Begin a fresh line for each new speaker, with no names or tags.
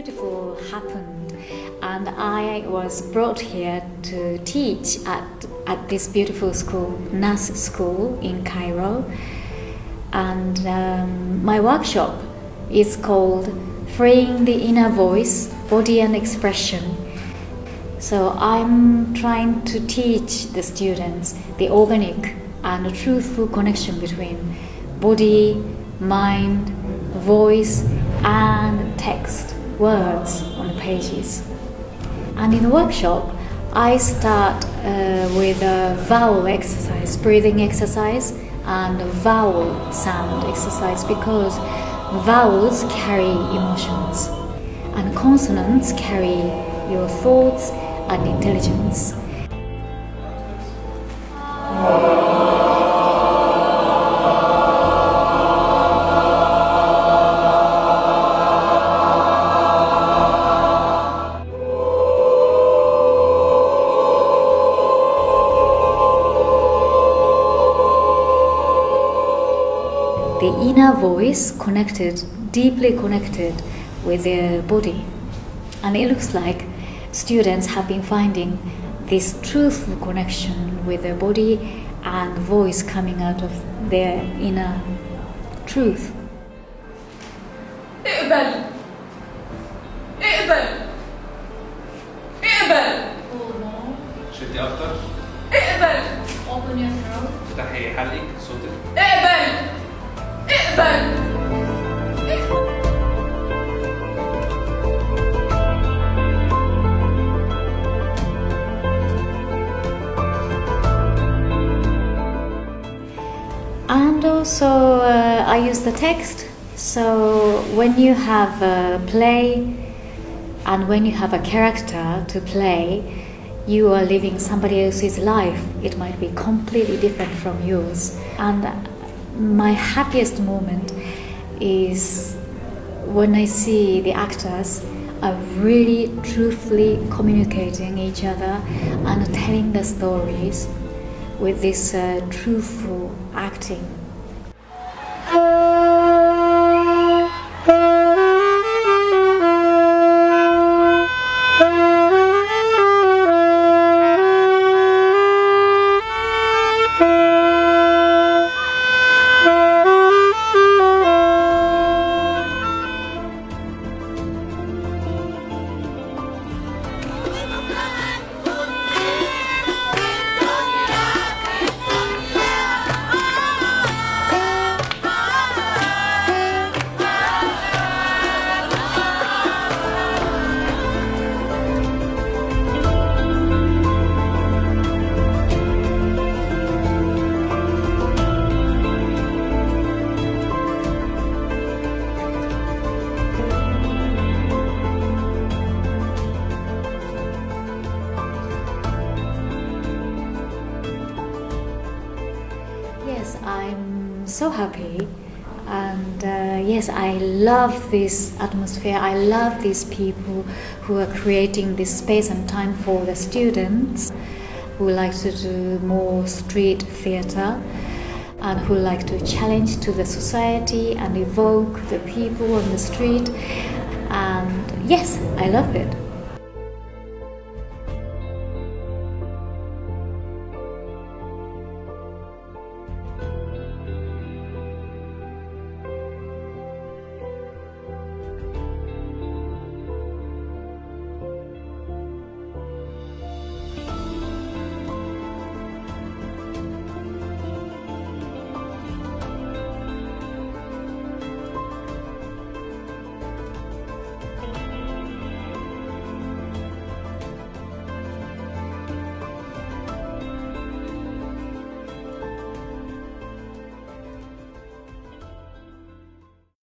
beautiful happened, and I was brought here to teach at this beautiful school, NAS school in Cairo. And my workshop is called Freeing the Inner Voice, Body and Expression. So I'm trying to teach the students the organic and truthful connection between body, mind, voice and text, words on the pages. And in the workshop, I start with a vowel exercise, breathing exercise, and a vowel sound exercise, because vowels carry emotions and consonants carry your thoughts and intelligence. The inner voice deeply connected with their body. And it looks like students have been finding this truthful connection with their body and voice coming out of their inner truth.
اقبل اقبل اقبل.
شدي أكتر.
اقبل.
Open your throat.
افتحي حلقك صوتك.
اقبل اقبل.
And also I use the text. So when you have a play and when you have a character to play, you are living somebody else's life. It might be completely different from yours. And my happiest moment is when I see the actors are really truthfully communicating each other and telling the stories with this truthful acting. Yes, I'm so happy, and yes, I love this atmosphere. I love these people who are creating this space and time for the students who like to do more street theatre and who like to challenge to the society and evoke the people on the street. And yes, I love it.